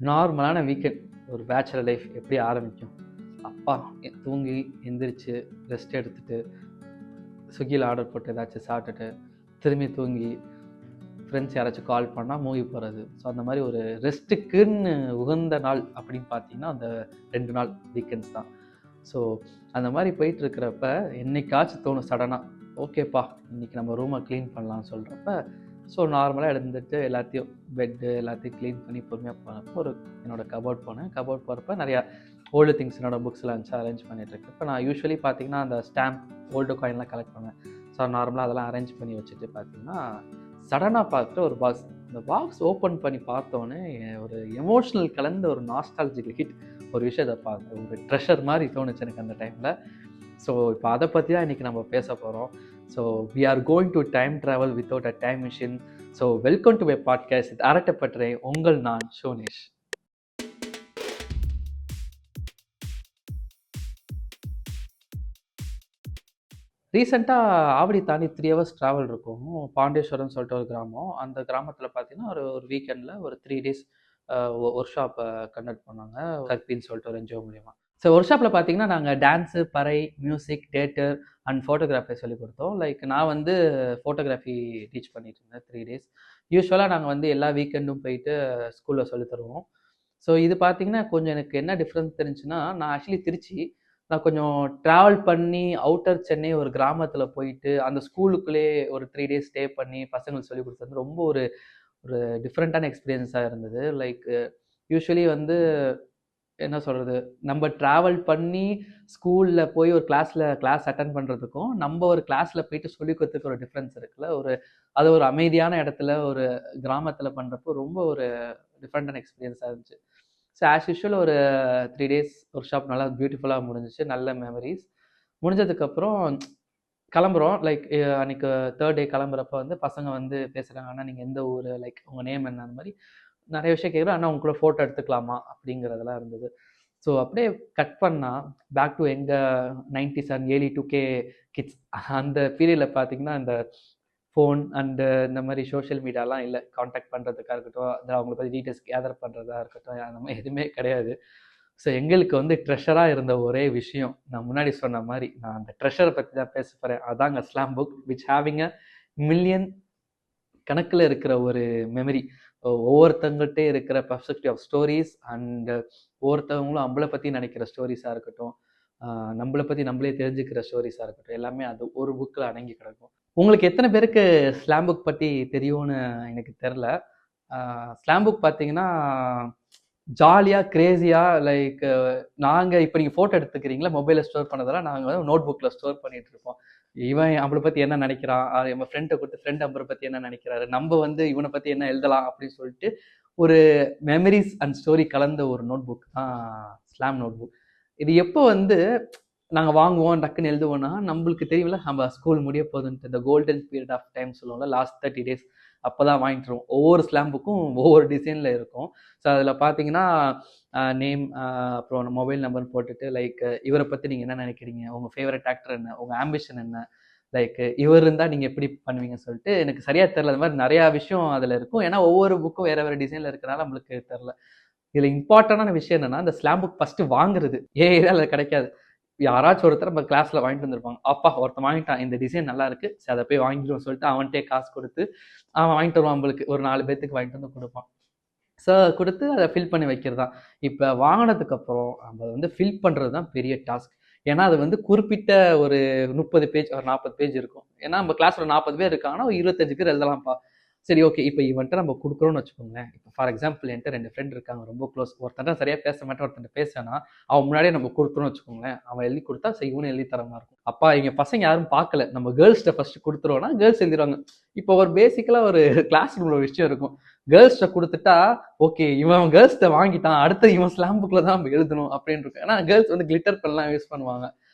நார்மலான வீக்கெண்ட் ஒரு bachelor life எப்படி ஆரம்பிக்கும்? அப்பா தூங்கி எந்திரிச்சு ரெஸ்ட் எடுத்துட்டு ஸ்விக்கியில் ஆர்டர் போட்டு ஏதாச்சும் சாப்பிட்டுட்டு திரும்பி தூங்கி ஃப்ரெண்ட்ஸ் யாராச்சும் கால் பண்ணால் மூவி போகிறது. ஸோ அந்த மாதிரி ஒரு ரெஸ்ட்டுக்குன்னு உகந்த நாள் அப்படின்னு பார்த்தீங்கன்னா அந்த 2 நாள் வீக்கெண்ட்ஸ் தான். ஸோ அந்த மாதிரி போயிட்டுருக்கிறப்ப என்னைக்காச்சும் தோணும் சடனாக, ஓகேப்பா இன்றைக்கி நம்ம ரூமை க்ளீன் பண்ணலான்னு சொல்கிறப்ப, ஸோ நார்மலாக எழுந்துட்டு எல்லாத்தையும் பெட்டு எல்லாத்தையும் க்ளீன் பண்ணி பொறுமையாக போனப்போ ஒரு என்னோடய கபோர்ட் போனேன். கபோர்ட் போகிறப்ப நிறையா ஓல்டு திங்ஸ் என்னோடய புக்ஸ்லாம் இருந்துச்சு, அரேஞ்ச் பண்ணிகிட்ருக்கு. இப்போ நான் யூஸ்வலி பார்த்தீங்கன்னா அந்த ஸ்டாம்ப் ஓல்டு காயின்லாம் கலெக்ட் பண்ணுவேன். ஸோ நார்மலாக அதெல்லாம் அரேஞ்ச் பண்ணி வச்சுட்டு பார்த்தீங்கன்னா சடனாக பார்த்துட்டு ஒரு பாக்ஸ், அந்த பாக்ஸ் ஓப்பன் பண்ணி பார்த்தோன்னே ஒரு எமோஷ்னல் கலந்த ஒரு நாஸ்டாலஜிக் ஹிட், ஒரு விஷயத்தை பார்த்து ஒரு ட்ரெஷர் மாதிரி தோணுச்சு எனக்கு அந்த டைமில். ஸோ இப்போ அதை பற்றி தான் இன்றைக்கி நம்ம பேச போகிறோம். So we are going to time travel without a time machine. So welcome to my podcast. இது அரட்டப்பட்டறை. உங்கள் நான் ஷோனேஷ். ரீசெண்டாக ஆவடி தாண்டி 3 hours ட்ராவல் இருக்கும். பாண்டேஸ்வரம்னு சொல்லிட்டு ஒரு கிராமம். அந்த கிராமத்தில் பார்த்தீங்கன்னா ஒரு வீக்கெண்டில் ஒரு 3 days ஒர்க் ஷாப்பை கண்டக்ட் பண்ணாங்க, கற்பின்னு சொல்லிட்டு ஒரு என்ஜிஓ மூலியமாக. ஸோ ஒர்க் ஷாப்பில் பார்த்தீங்கன்னா நாங்கள் டான்ஸு, பறை, மியூசிக், தியேட்டர் அண்ட் ஃபோட்டோகிராஃபி சொல்லிக் கொடுத்தோம். லைக் நான் வந்து ஃபோட்டோகிராஃபி டீச் பண்ணிட்டு இருந்தேன் 3 days. யூஸ்வலாக நாங்கள் வந்து எல்லா வீக்கெண்டும் போயிட்டு ஸ்கூலில் சொல்லி தருவோம். ஸோ இது பார்த்தீங்கன்னா கொஞ்சம் எனக்கு என்ன டிஃப்ரென்ஸ் தெரிஞ்சுன்னா, நான் ஆக்சுவலி திருச்சி. நான் கொஞ்சம் ட்ராவல் பண்ணி அவுட்டர் சென்னை ஒரு கிராமத்தில் போயிட்டு அந்த ஸ்கூலுக்குள்ளேயே ஒரு 3 days ஸ்டே பண்ணி பசங்களுக்கு சொல்லிக் கொடுத்தது ரொம்ப ஒரு ஒரு டிஃப்ரெண்ட்டான எக்ஸ்பீரியன்ஸாக இருந்தது. லைக் யூஸ்வலி வந்து என்ன சொல்கிறது, நம்ம ட்ராவல் பண்ணி ஸ்கூலில் போய் ஒரு கிளாஸ் அட்டன் பண்ணுறதுக்கும் நம்ம ஒரு கிளாஸில் போயிட்டு சொல்லிக் கொடுத்துக்கு ஒரு டிஃப்ரென்ஸ் இருக்குல்ல. அது ஒரு அமைதியான இடத்துல ஒரு கிராமத்தில் பண்ணுறப்போ ரொம்ப ஒரு டிஃப்ரெண்ட்டான எக்ஸ்பீரியன்ஸாக இருந்துச்சு. ஸோ ஆஸ் யூஷுவல் ஒரு 3 days ஒர்க் ஷாப் நல்லா பியூட்டிஃபுல்லாக முடிஞ்சிச்சு. நல்ல மெமரிஸ். முடிஞ்சதுக்கப்புறம் கிளம்புறோம். லைக் அன்றைக்கி 3rd day கிளம்புறப்ப வந்து பசங்க வந்து பேசுகிறாங்க, அண்ணா நீங்கள் எந்த ஊர், லைக் உங்கள் நேம் என்ன, அந்த மாதிரி நிறைய விஷயம் கேட்குறோம். அண்ணா உங்க கூட ஃபோட்டோ எடுத்துக்கலாமா அப்படிங்கிறதெல்லாம் இருந்தது. ஸோ அப்படியே கட் பண்ணால் பேக் டு எங்கள் 90s and early 2K kids. அந்த பீரியடில் பார்த்தீங்கன்னா இந்த ஃபோன் அண்டு இந்த மாதிரி சோஷியல் மீடியாலாம் இல்லை. காண்டாக்ட் பண்ணுறதுக்காக இருக்கட்டும், அதில் அவங்கள பற்றி டீட்டெயில்ஸ் கேதர் பண்ணுறதா இருக்கட்டும், அந்த மாதிரி எதுவுமே கிடையாது. ஸோ எங்களுக்கு வந்து ட்ரெஷராக இருந்த ஒரே விஷயம், நான் முன்னாடி சொன்ன மாதிரி நான் அந்த ட்ரெஷரை பற்றி தான் பேச போகிறேன். அதாங்க slam book which having a million கணக்கில் இருக்கிற ஒரு மெமரி. ஒவ்வொருத்தங்கிட்டே இருக்கிற பர்ஸ்பெக்டிவ் ஆஃப் ஸ்டோரிஸ் அண்ட் ஒவ்வொருத்தவங்களும் நம்மளை பற்றி நினைக்கிற ஸ்டோரிஸாக இருக்கட்டும், நம்மளை பற்றி நம்மளே தெரிஞ்சுக்கிற ஸ்டோரிஸாக இருக்கட்டும், எல்லாமே அது ஒரு புக்கில் அடங்கி கிடக்கும். உங்களுக்கு எத்தனை பேருக்கு ஸ்லாம் புக் பற்றி தெரியும்னு எனக்கு தெரில. ஸ்லாம் புக் பார்த்தீங்கன்னா ஜாலியாக கிரேஸியாக, லைக் நாங்கள் இப்போ நீங்கள் ஃபோட்டோ எடுத்துக்கிறீங்களா மொபைலில் ஸ்டோர் பண்ணதெல்லாம் நாங்கள் வந்து நோட் புக்கில் ஸ்டோர் பண்ணிகிட்டு இருப்போம். இவன் அவளை பற்றி என்ன நினைக்கிறான், நம்ம ஃப்ரெண்டை கொடுத்து ஃப்ரெண்ட் நம்பரை பற்றி என்ன நினைக்கிறாரு, நம்ம வந்து இவனை பற்றி என்ன எழுதலாம் அப்படின்னு சொல்லிட்டு ஒரு மெமரிஸ் அண்ட் ஸ்டோரி கலந்த ஒரு நோட் புக் தான் ஸ்லாம் நோட் புக். இது எப்போ வந்து நாங்கள் வாங்குவோம் டக்குன்னு எழுதுவோம்னா, நம்மளுக்கு தெரியும்ல நம்ம ஸ்கூல் முடிய போகுதுன்ட்டு இந்த கோல்டன் பீரியட் ஆஃப் டைம் சொல்லுவோம்ல, லாஸ்ட் 30 days அப்போ தான் வாங்கிட்டுருவோம். ஒவ்வொரு ஸ்லாம் புக்கும் ஒவ்வொரு டிசைனில் இருக்கும். ஸோ அதில் பார்த்தீங்கன்னா நேம், அப்புறம் மொபைல் நம்பர் போட்டுட்டு, லைக் இவரை பற்றி நீங்கள் என்ன நினைக்கிறீங்க, உங்கள் ஃபேவரட் ஆக்டர் என்ன, உங்கள் ஆம்பிஷன் என்ன, லைக் இவர் இருந்தால் நீங்கள் எப்படி பண்ணுவீங்கன்னு சொல்லிட்டு எனக்கு சரியாக தெரில. அது மாதிரி நிறையா விஷயம் அதில் இருக்கும். ஏன்னா ஒவ்வொரு புக்கும் வேறு வேறு டிசைனில் இருக்கிறனால நம்மளுக்கு தெரில. இதில் இம்பார்ட்டண்டான விஷயம் என்னென்னா, இந்த ஸ்லாம் புக் ஃபஸ்ட்டு வாங்குறது ஏரியாவில் கிடைக்காது. யாராச்சும் ஒருத்தர் நம்ம கிளாஸில் வாங்கிட்டு வந்திருப்பாங்க. அப்பா ஒருத்தன் வாங்கிட்டான், இந்த டிசைன் நல்லா இருக்குது, சரி அதை போய் வாங்கிடுவோம் சொல்லிட்டு அவன்கிட்டே காசு கொடுத்து அவன் வாங்கிட்டு வருவான். நம்மளுக்கு ஒரு 4 பேர்த்துக்கு வாங்கிட்டு வந்து கொடுப்பான். ஸோ கொடுத்து அதை ஃபில் பண்ணி வைக்கிறது தான். இப்போ வாங்கினதுக்கப்புறம் நம்ம வந்து ஃபில் பண்ணுறது தான் பெரிய டாஸ்க். ஏன்னா அது வந்து குறிப்பிட்ட ஒரு 30 பேஜ் ஒரு 40 பேஜ் இருக்கும். ஏன்னா நம்ம கிளாஸ் ஒரு 40 பேர் இருக்காங்கன்னா ஒரு 25 பேர் எழுதலாம்ப்பா. சரி ஓகே, இப்போ இவன்ட்டு நம்ம கொடுக்குறோன்னு வச்சுக்கோங்களேன். இப்போ ஃபார் எக்ஸாம்பிள் என்கிட்ட 2 ஃப்ரெண்ட் இருக்காங்க, ரொம்ப க்ளோஸ். ஒருத்தன் சரியாக பேச மாட்டேன், ஒருத்தன் பேசுனா அவன் முன்னாடியே நம்ம கொடுத்துருன்னு வச்சுக்கோங்களேன். அவன் எழுதி கொடுத்தா சரி இவனு எழுதி தர மாதிரி இருக்கும். அப்பா இங்கே பசங்க யாரும் பார்க்கல, நம்ம கேர்ள்ஸ்கிட்ட ஃபஸ்ட்டு கொடுத்துருவோம்னா கேர்ள்ஸ் எழுதிடுவாங்க. இப்போ ஒரு பேசிக்கலாக ஒரு கிளாஸ் ரூமில் ஒரு விஷயம் இருக்கும். கேர்ள்ஸ்கிட்ட கொடுத்துட்டா ஓகே இவன் கேர்ள்ஸ்கிட்ட வாங்கிட்டான், அடுத்து இவன் ஸ்லாம் புக்கில் தான் நம்ம எழுதணும் அப்படின்னு இருக்கும். ஏன்னா கேர்ள்ஸ் வந்து கிளிட்டர் பென்லாம் யூஸ் பண்ணுவாங்க.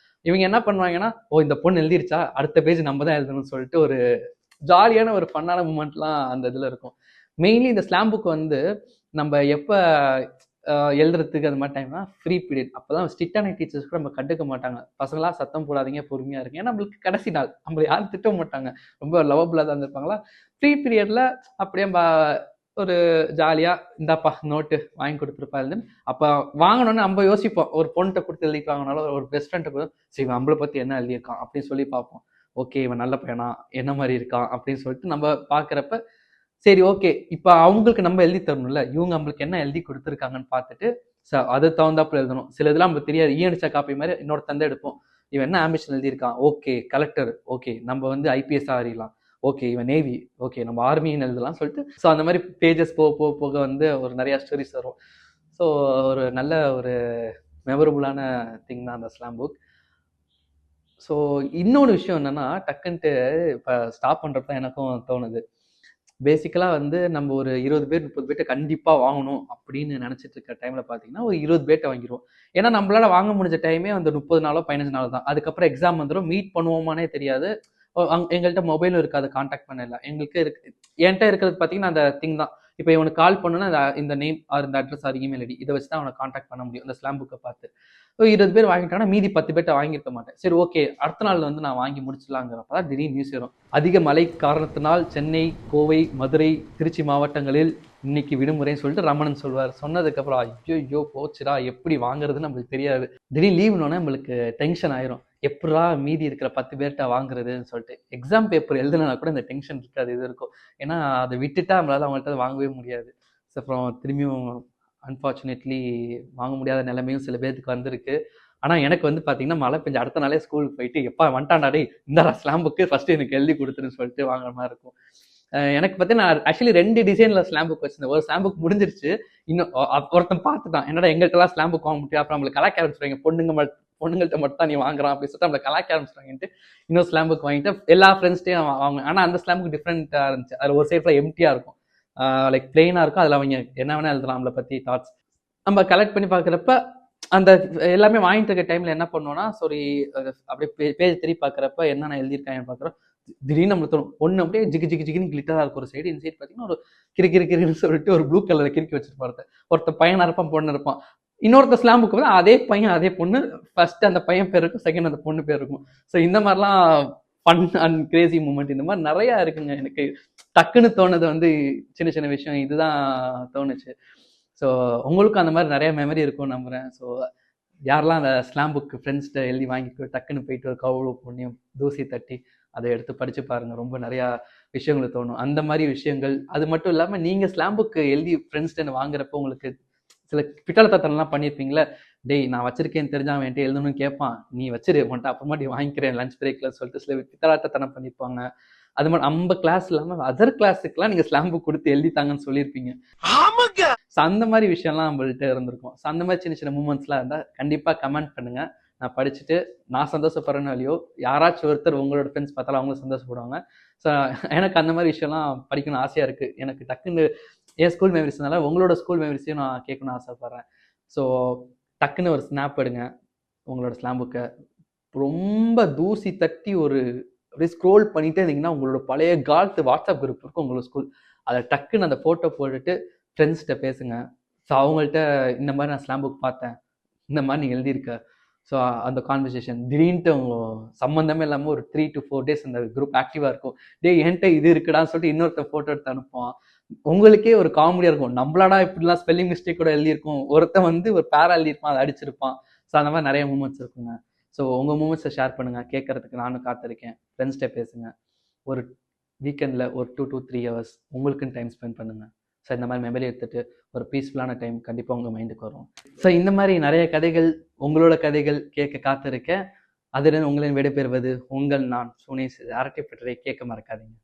இவங்க என்ன பண்ணுவாங்கன்னா, ஓ இந்த பொண்ணு எழுதிருச்சா, அடுத்த பேஜ் நம்ம தான் எழுதணும்னு சொல்லிட்டு ஒரு ஜாலியான ஒரு ஃபன்னான மூமெண்ட்லாம் அந்த இதில் இருக்கும். மெயின்லி இந்த ஸ்லாம் புக் வந்து நம்ம எப்போ எழுதுறதுக்கு அது மாதிரி டைம்னா ஃப்ரீ பீரியட். அப்போ தான் ஸ்ட்ரிக்டான டீச்சர்ஸ் கூட நம்ம கண்டுக்க மாட்டாங்க. பசங்களாம் சத்தம் போடாதீங்க, பொறுமையாக இருக்கு. ஏன்னா நம்மளுக்கு கடைசி நாள் நம்மளை யாரும் திட்ட மாட்டாங்க, ரொம்ப லவபுளாக தான் இருந்திருப்பாங்களா. ஃப்ரீ பீரியடில் அப்படியே ஒரு ஜாலியா இந்தாப்பா நோட்டு வாங்கி கொடுத்துருப்பா எழுதுன்னு. அப்ப வாங்கணும்னு நம்ம யோசிப்போம். ஒரு பொண்ணுகிட்ட கொடுத்து எழுதிட்டு வாங்கினாலும் ஒரு பெஸ்ட் ஃப்ரெண்ட் கூட சரி நம்மளை பத்தி என்ன எழுதியிருக்கான் அப்படின்னு சொல்லி பார்ப்போம். ஓகே இவன் நல்ல பையனா, என்ன மாதிரி இருக்கான் அப்படின்னு சொல்லிட்டு நம்ம பாக்குறப்ப சரி ஓகே இப்ப அவங்களுக்கு நம்ம எழுதி தரணும்ல, இவங்க நம்மளுக்கு என்ன எழுதி கொடுத்துருக்காங்கன்னு பார்த்துட்டு அது தகுந்தாப்புல எழுதணும். சில இதெல்லாம் நமக்கு தெரியாது, அடிச்ச காப்பி மாதிரி இன்னொரு தந்தை எடுப்போம். இவன் என்ன ஆம்பிஷன் எழுதியிருக்கான், ஓகே கலெக்டர், ஓகே நம்ம வந்து ஐபிஎஸ் ஆறிடலாம், ஓகே இவன் நேவி, ஓகே நம்ம ஆர்மின்னு எழுதலாம் சொல்லிட்டு ஸோ அந்த மாதிரி பேஜஸ் போக போக போக வந்து ஒரு நிறைய ஸ்டோரிஸ் வரும். ஸோ ஒரு நல்ல ஒரு மெமரபுளான திங் தான் அந்த ஸ்லாம் புக். ஸோ இன்னொன்று விஷயம் என்னன்னா டக்குன்ட்டு இப்போ ஸ்டாப் பண்ணுறப்ப எனக்கும் தோணுது. பேசிக்கலாக வந்து நம்ம ஒரு 20 பேர் 30 பேர்ட்ட கண்டிப்பாக வாங்கணும் அப்படின்னு நினச்சிட்டு இருக்க டைமில் பார்த்தீங்கன்னா ஒரு 20 பேர்ட்ட வாங்கிடுவோம். ஏன்னா நம்மளால வாங்க முடிஞ்ச டைமே அந்த 30 நாளோ 15 நாள் தான். அதுக்கப்புறம் எக்ஸாம் வந்துடும், மீட் பண்ணுவோமானே தெரியாது. எங்கள்கிட்ட மொபைலும் இருக்காது, கான்டாக்ட் பண்ணல. எங்களுக்கு இருக்கு, என்கிட்ட இருக்கிறது பார்த்தீங்கன்னா அந்த திங் தான். இப்போ இவனுக்கு கால் பண்ணணும்னா இந்த நேம் ஆர் இந்த அட்ரஸ் ஆர் இமெயில் ஐடி இதை வச்சு தான் அவனை கான்டாக்ட் பண்ண முடியும் இந்த ஸ்லாம் புக்கை பார்த்து. 20 பேர் வாங்கிட்டாங்கன்னா மீதி 10 பேர்ட்ட வாங்கியிருக்க மாட்டேன். சரி ஓகே அடுத்த நாள் வந்து நான் வாங்கி முடிச்சிடலாங்கிறப்ப தான் திடீர்னு நியூஸ் வரும். அதிக மழை காரணத்தினால் சென்னை, கோவை, மதுரை, திருச்சி மாவட்டங்களில் இன்னைக்கு விடுமுறைன்னு சொல்லிட்டு ரமணன் சொல்வார். சொன்னதுக்கப்புறம் ஐயோ போச்சுடா எப்படி வாங்குறதுன்னு நம்மளுக்கு தெரியாது. திடீர்னு லீவுனோடனே நம்மளுக்கு டென்ஷன் ஆயிரும். எப்படா மீதி இருக்கிற 10 பேர்ட்ட வாங்குறதுன்னு சொல்லிட்டு. எக்ஸாம் பேப்பர் எழுதுனா கூட இந்த டென்ஷன் இருக்காது, இது இருக்கும். ஏன்னா அதை விட்டுட்டா நம்மளால அவங்கள்ட்ட வாங்கவே முடியாது. அப்புறம் திரும்பியும் அன்ஃபார்ச்சுனேட்லி வாங்க முடியாத நிலைமையும் சில பேருக்கு வந்திருக்கு. ஆனால் எனக்கு வந்து பார்த்தீங்கன்னா மழை பெஞ்சு அடுத்த நாளே ஸ்கூலுக்கு போயிட்டு எப்பா வந்துட்டான்டாடே இந்த ஸ்லாம் புக்கு ஃபஸ்ட்டு எனக்கு எழுதி கொடுத்துருன்னு சொல்லிட்டு வாங்குற மாதிரி இருக்கும். எனக்கு பார்த்தீங்கன்னா நான் ஆக்சுவலி 2 டிசைனில் ஸ்லாம் புக் வச்சிருந்தேன். ஒரு ஸ்லாம் புக் முடிஞ்சிருச்சு, இன்னும் ஒருத்தன் பார்த்துட்டான் என்னடா எங்கள்கிட்டலாம் ஸ்லாம் புக் வாங்க முடியும், அப்புறம் நம்மளுக்கு கலாய்க்க ஆரம்பிச்சுருவாங்க, பொண்ணுங்கள்ட்ட மட்டும் தான் நீ வாங்குறான் அப்படின்னு சொல்லிட்டு நம்மளை கலாய்க்க ஆரம்பிச்சுட்டாங்கன்ட்டு இன்னொரு ஸ்லாம் புக் வாங்கிட்டு எல்லா ஃப்ரெண்ட்ஸ்டையும் வாங்க. ஆனால் அந்த ஸ்லாம் புக் டிஃப்ரெண்ட்டாக இருந்துச்சு. அதில் ஒரு சைடில் எம்டியாக இருக்கும், லைக் பிளெயினாக இருக்கும். அதில் அவங்க என்ன வேணா எழுதலாம் நம்மளை பற்றி தாட்ஸ். நம்ம கலெக்ட் பண்ணி பார்க்குறப்ப அந்த எல்லாமே வாங்கிட்டு இருக்க டைம்ல என்ன பண்ணுவோம்னா சாரி அப்படியே பேஜ் திருப்பி பார்க்குறப்ப என்னென்ன எழுதியிருக்காங்கன்னு பார்க்குறோம். திடீர்னு நம்மளுக்கு தோணும் ஒன்று அப்படியே ஜிகு ஜிகு ஜிகுன்னு கிளிட்டராக இருக்கும் ஒரு சைடு, இந்த சைடு பார்த்தீங்கன்னா ஒரு கிறுக்கிறுன்னு சொல்லிட்டு ஒரு ப்ளூ கலரை கிறுக்கி வச்சிருப்பாரு. ஒருத்தர் பையனாக இருப்பான், பொண்ணு இருப்பான். இன்னொருத்த ஸ்லாம் புக்கு வந்து அதே பையன் அதே பொண்ணு, ஃபர்ஸ்ட் அந்த பையன் பேர் இருக்கும், செகண்ட் அந்த பொண்ணு பேர் இருக்கும். ஸோ இந்த மாதிரிலாம் ஃபன் அண்ட் கிரேசி மூமெண்ட் இந்த மாதிரி நிறையா இருக்குங்க. எனக்கு டக்குன்னு தோணுது வந்து சின்ன சின்ன விஷயம் இதுதான் தோணுச்சு. ஸோ உங்களுக்கும் அந்த மாதிரி நிறைய மெமரி இருக்கும் நம்புகிறேன். ஸோ யாரெல்லாம் அந்த ஸ்லாம் புக்கு ஃப்ரெண்ட்ஸ்கிட்ட எழுதி வாங்கிட்டு டக்குன்னு போயிட்டு ஒரு கவுளு புண்ணியம் தூசி தட்டி அதை எடுத்து படித்து பாருங்கள். ரொம்ப நிறையா விஷயங்கள் தோணும் அந்த மாதிரி விஷயங்கள். அது மட்டும் இல்லாமல் நீங்கள் ஸ்லாம் புக்கு எழுதி ஃப்ரெண்ட்ஸ்கிட்ட வாங்குறப்போ உங்களுக்கு சில பிட்டாளத்தனம்லாம் பண்ணியிருப்பீங்களே, டேய் நான் வச்சிருக்கேன்னு தெரிஞ்சா அவன் என்கிட்ட எழுதணும்னு கேட்பான், நீ வச்சிரு உன்ட்ட அப்புறமாட்டி வாங்கிக்கிறேன் லஞ்ச் பிரேக்கில் சொல்லிட்டு சில பித்தாளத்தனம் பண்ணியிருப்பாங்க. அது மாதிரி நம்ம கிளாஸ் இல்லாமல் அதர் கிளாஸுக்குலாம் நீங்கள் ஸ்லாம் புக் கொடுத்து எழுதித்தாங்கன்னு சொல்லியிருப்பீங்க. ஸோ அந்த மாதிரி விஷயம்லாம் நம்மள்கிட்ட இருந்திருக்கும். ஸோ அந்த மாதிரி சின்ன சின்ன மூமெண்ட்ஸ்லாம் இருந்தால் கண்டிப்பாக கமெண்ட் பண்ணுங்கள். நான் படிச்சுட்டு நான் சந்தோஷப்படுறேன்னு இல்லையோ யாராச்சும் ஒருத்தர் உங்களோட ஃப்ரெண்ட்ஸ் பார்த்தாலும் அவங்களும் சந்தோஷப்படுவாங்க. ஸோ எனக்கு அந்த மாதிரி விஷயம்லாம் படிக்கணும்னு ஆசையாக இருக்குது. எனக்கு டக்குன்னு என் ஸ்கூல் மெமரிஸ்னால உங்களோட ஸ்கூல் மெமரிஸையும் நான் கேட்கணும்னு ஆசைப்பட்றேன். ஸோ டக்குன்னு ஒரு ஸ்னாப் எடுங்க உங்களோட ஸ்லாம் புக்கை, ரொம்ப தூசி தட்டி ஒரு அப்படியே ஸ்க்ரோல் பண்ணிகிட்டே இருந்தீங்கன்னா உங்களோட பழைய காலத்து வாட்ஸ்அப் குரூப் இருக்கும் உங்களோட ஸ்கூல், அதை டக்குன்னு அந்த ஃபோட்டோ போட்டுட்டு ஃப்ரெண்ட்ஸ்கிட்ட பேசுங்க. ஸோ அவங்கள்ட்ட இந்த மாதிரி நான் ஸ்லாம் புக் பார்த்தேன், இந்த மாதிரி நீ எழுதியிருக்க. ஸோ அந்த கான்வர்சேஷன் திடீர்னுட்டு அவங்க சம்மந்தமே இல்லாமல் ஒரு 3 to 4 days அந்த குரூப் ஆக்டிவாக இருக்கும். டே என்கிட்ட இது இருக்குடான்னு சொல்லிட்டு இன்னொருத்த ஃபோட்டோ எடுத்து அனுப்புவான். உங்களுக்கே ஒரு காமெடியாக இருக்கும், நம்மளாடா இப்படிலாம் ஸ்பெல்லிங் மிஸ்டேக் கூட எழுதியிருக்கும், ஒருத்தன் வந்து ஒரு பேரா எழுதியிருப்பான் அதை அடிச்சிருப்பான். ஸோ அந்த மாதிரி நிறைய மூமெண்ட்ஸ் இருக்குங்க. ஸோ உங்கள் மூமெண்ட்ஸை ஷேர் பண்ணுங்கள், கேட்கறதுக்கு நானும் காத்திருக்கேன். ஃப்ரெண்ட்ஸ்கிட்ட பேசுங்க. ஒரு வீக்கெண்டில் ஒரு 2 to 3 hours உங்களுக்குன்னு டைம் ஸ்பெண்ட் பண்ணுங்கள். ஸோ இந்த மாதிரி மெமரி எடுத்துகிட்டு ஒரு பீஸ்ஃபுல்லான டைம் கண்டிப்பாக உங்கள் மைண்டுக்கு வரும். ஸோ இந்த மாதிரி நிறைய கதைகள் உங்களோட கதைகள் கேட்க காத்திருக்கேன். அதிலிருந்து உங்களின் விடைபெறுவது உங்கள் நான் சுனேஷ். அரட்டைப்பட்டறை கேட்க மறக்காதீங்க.